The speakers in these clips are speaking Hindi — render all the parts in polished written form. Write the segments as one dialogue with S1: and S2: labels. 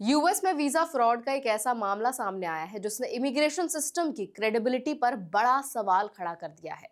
S1: यूएस में वीजा फ्रॉड का एक ऐसा मामला सामने आया है जिसने इमिग्रेशन सिस्टम की क्रेडिबिलिटी पर बड़ा सवाल खड़ा कर दिया है।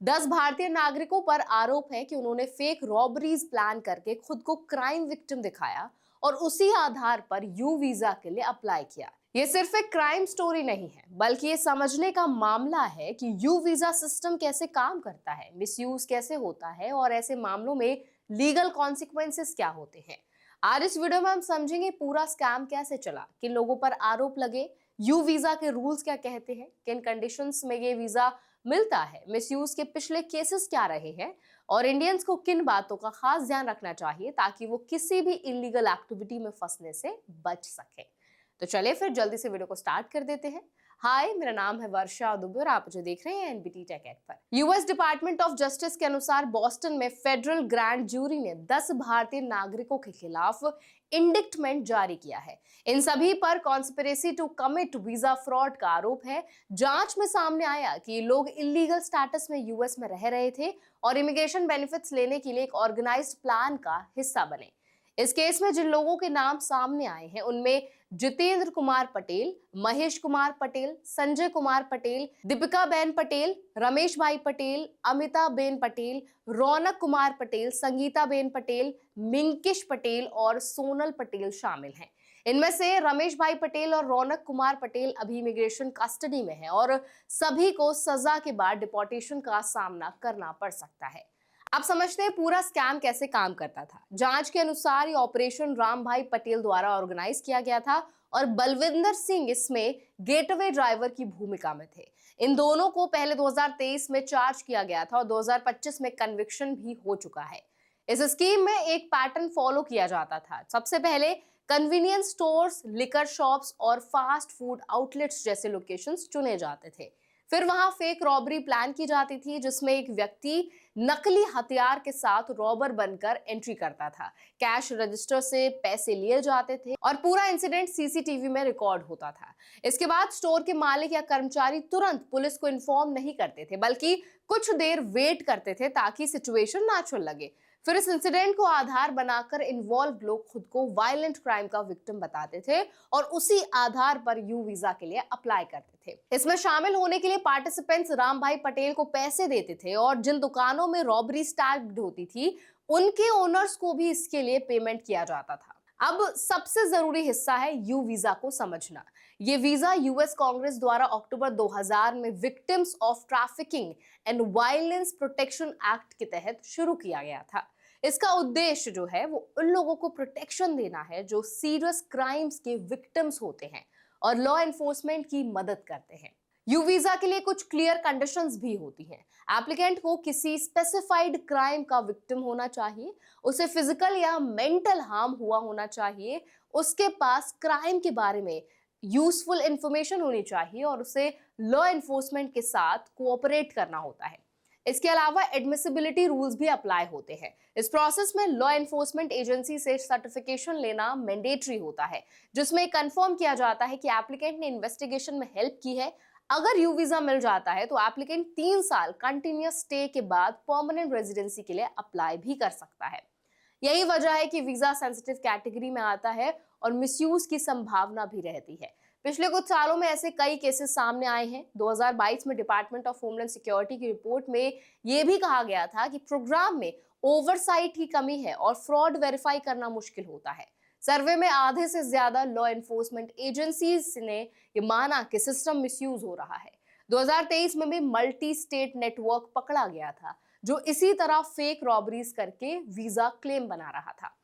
S1: 10 भारतीय नागरिकों पर आरोप है कि उन्होंने फेक रॉबरीज प्लान करके खुद को क्राइम विक्टिम दिखाया और उसी आधार पर यू वीजा के लिए अप्लाई किया। ये सिर्फ एक क्राइम स्टोरी नहीं है, बल्कि ये समझने का मामला है कि यू वीजा सिस्टम कैसे काम करता है, मिसयूज कैसे होता है और ऐसे मामलों में लीगल कॉन्सिक्वेंसेस क्या होते हैं। आज इस वीडियो में हम समझेंगे पूरा स्कैम कैसे चला, किन लोगों पर आरोप लगे, यू वीजा के रूल्स क्या कहते हैं, किन कंडीशंस में ये वीजा मिलता है, मिसयूज के पिछले केसेस क्या रहे हैं और इंडियंस को किन बातों का खास ध्यान रखना चाहिए ताकि वो किसी भी इलीगल एक्टिविटी में फंसने से बच सके। तो चलिए फिर जल्दी से वीडियो को स्टार्ट कर देते हैं। हाय, मेरा नाम है वर्षा दुबे और आप मुझे देख रहे हैं एनबीटी टेक एड पर। यूएस डिपार्टमेंट ऑफ जस्टिस के अनुसार बोस्टन में फेडरल ग्रैंड जूरी ने 10 भारतीय नागरिकों के खिलाफ इंडिक्टमेंट जारी किया है। इन सभी पर conspiracy to commit visa fraud का आरोप है। जांच में सामने आया कि ये लोग इलीगल स्टेटस में यूएस में रह रहे थे और इमिग्रेशन बेनिफिट्स लेने के लिए एक ऑर्गेनाइज्ड प्लान का हिस्सा बने। इस केस में जिन लोगों के नाम सामने आए हैं उनमें जितेंद्र कुमार पटेल, महेश कुमार पटेल, संजय कुमार पटेल, दीपिका बेन पटेल, रमेश भाई पटेल, अमिता बेन पटेल, रौनक कुमार पटेल, संगीता बेन पटेल, मिंकिश पटेल और सोनल पटेल शामिल हैं। इनमें से रमेश भाई पटेल और रौनक कुमार पटेल अभी इमिग्रेशन कस्टडी में हैं और सभी को सजा के बाद डिपोर्टेशन का सामना करना पड़ सकता है। अब समझते हैं पूरा स्कैम कैसे काम करता था। जांच के अनुसार ये ऑपरेशन राम भाई पटेल द्वारा ऑर्गेनाइज किया गया था और बलविंदर सिंह इसमें गेटवे ड्राइवर की भूमिका में थे। इन दोनों को पहले 2023 में चार्ज किया गया था और 2025 में कन्विक्शन भी हो चुका है। इस स्कीम में एक पैटर्न फॉलो किया जाता था। सबसे पहले कन्वीनियंस स्टोर्स, लिकर शॉप्स और फास्ट फूड आउटलेट्स जैसे लोकेशंस चुने जाते थे। फिर वहां फेक रॉबरी प्लान की जाती थी जिसमें एक व्यक्ति नकली हथियार के साथ रॉबर बनकर एंट्री करता था। कैश रजिस्टर से पैसे लिए जाते थे और पूरा इंसिडेंट सीसीटीवी में रिकॉर्ड होता था। इसके बाद स्टोर के मालिक या कर्मचारी तुरंत पुलिस को इन्फॉर्म नहीं करते थे, बल्कि कुछ देर वेट करते थे ताकि सिचुएशन नेचुरल लगे। फिर इस इंसिडेंट को आधार बनाकर इन्वॉल्व लोग खुद को वायलेंट क्राइम का विक्टिम बताते थे और उसी आधार पर यू वीजा के लिए अप्लाई करते थे। इसमें शामिल होने के लिए पार्टिसिपेंट्स राम भाई पटेल को पैसे देते थे और जिन दुकानों में रॉबरी स्टार्ट होती थी उनके ओनर्स को भी इसके लिए पेमेंट किया जाता था। अब सबसे जरूरी हिस्सा है यू वीजा को समझना। ये वीजा यूएस कांग्रेस द्वारा अक्टूबर 2000 में victims of trafficking and violence protection act के तहत शुरू किया गया था। इसका उद्देश्य जो है वो उन लोगों को प्रोटेक्शन देना है जो सीरियस क्राइम्स के विक्टिम्स होते हैं और लॉ एनफोर्समेंट की मदद करते हैं। यू वीजा के लिए कुछ क्लियर कंडीशंस भी होती हैं। एप्लीकेंट को किसी स्पेसिफाइड क्राइम का विक्टिम होना चाहिए, उसे फिजिकल या मेंटल हार्म हुआ होना चाहिए, उसके पास क्राइम के बारे में यूजफुल इंफॉर्मेशन होनी चाहिए और उसे लॉ एनफोर्समेंट के साथ कोऑपरेट करना होता है। इसके अलावा एडमिसिबिलिटी रूल्स भी अप्लाई होते हैं। इस प्रोसेस में लॉ एनफोर्समेंट एजेंसी से सर्टिफिकेशन लेना मैंडेटरी होता है, जिसमें कंफर्म किया जाता है कि एप्लीकेंट ने इन्वेस्टिगेशन में हेल्प की है। अगर यू वीजा मिल जाता है तो एप्लीकेंट 3 साल कंटिन्यूअस स्टे के बाद परमानेंट रेजिडेंसी के लिए अप्लाई भी कर सकता है। यही वजह है कि वीजा सेंसिटिव कैटेगरी में आता है और मिसयूज की संभावना भी रहती है। पिछले कुछ सालों में ऐसे कई केसेस सामने आए हैं। 2022 में डिपार्टमेंट ऑफ होमलैंड सिक्योरिटी की रिपोर्ट में यह भी कहा गया था कि प्रोग्राम में ओवरसाइट की कमी है और फ्रॉड वेरीफाई करना मुश्किल होता है। सर्वे में आधे से ज्यादा लॉ एनफोर्समेंट एजेंसीज ने ये माना कि सिस्टम मिसयूज हो रहा है। 2023 में भी मल्टी स्टेट नेटवर्क पकड़ा गया था जो इसी तरह फेक रॉबरीज करके वीजा क्लेम बना रहा था।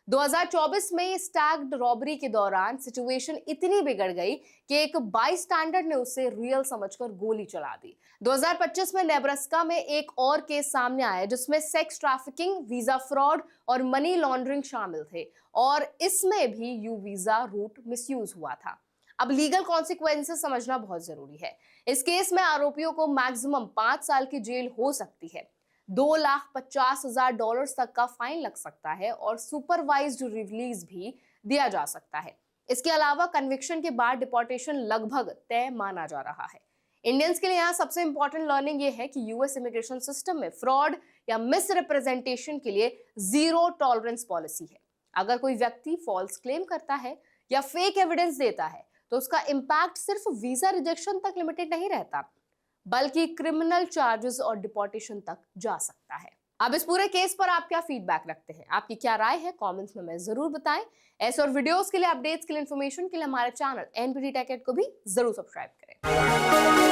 S1: 2024 में स्टैग्ड रॉबरी के दौरान सिचुएशन इतनी बिगड़ गई कि एक बाईस्टैंडर ने उसे रियल समझकर गोली चला दी। 2025 में नेब्रास्का में एक और केस सामने आया जिसमें सेक्स ट्रैफिकिंग, वीजा फ्रॉड और मनी लॉन्ड्रिंग शामिल थे और इसमें भी यू वीजा रूट मिसयूज हुआ था। अब लीगल कॉन्सिक्वेंसेस समझना बहुत जरूरी है। इस केस में आरोपियों को मैक्सिमम 5 साल की जेल हो सकती है, $2,50,000 तक का फाइन लग सकता है और सुपरवाइज्ड रिलीज भी दिया जा सकता है। इसके अलावा कन्विक्शन के बाद डिपोर्टेशन लगभग तय माना जा रहा है। इंडियंस के लिए यहाँ सबसे इंपॉर्टेंट लर्निंग ये है कि यूएस इमिग्रेशन सिस्टम में फ्रॉड या मिस रिप्रेजेंटेशन के लिए जीरो टॉलरेंस पॉलिसी है। अगर कोई व्यक्ति फॉल्स क्लेम करता है या फेक एविडेंस देता है तो उसका इम्पैक्ट सिर्फ वीजा रिजेक्शन तक लिमिटेड नहीं रहता, बल्कि क्रिमिनल चार्जेस और डिपोर्टेशन तक जा सकता है। अब इस पूरे केस पर आप क्या फीडबैक रखते हैं, आपकी क्या राय है, कमेंट्स में हमें जरूर बताएं। ऐसे और वीडियोस के लिए, अपडेट्स के लिए, इन्फॉर्मेशन के लिए हमारे चैनल एनबीटी टेक को भी जरूर सब्सक्राइब करें।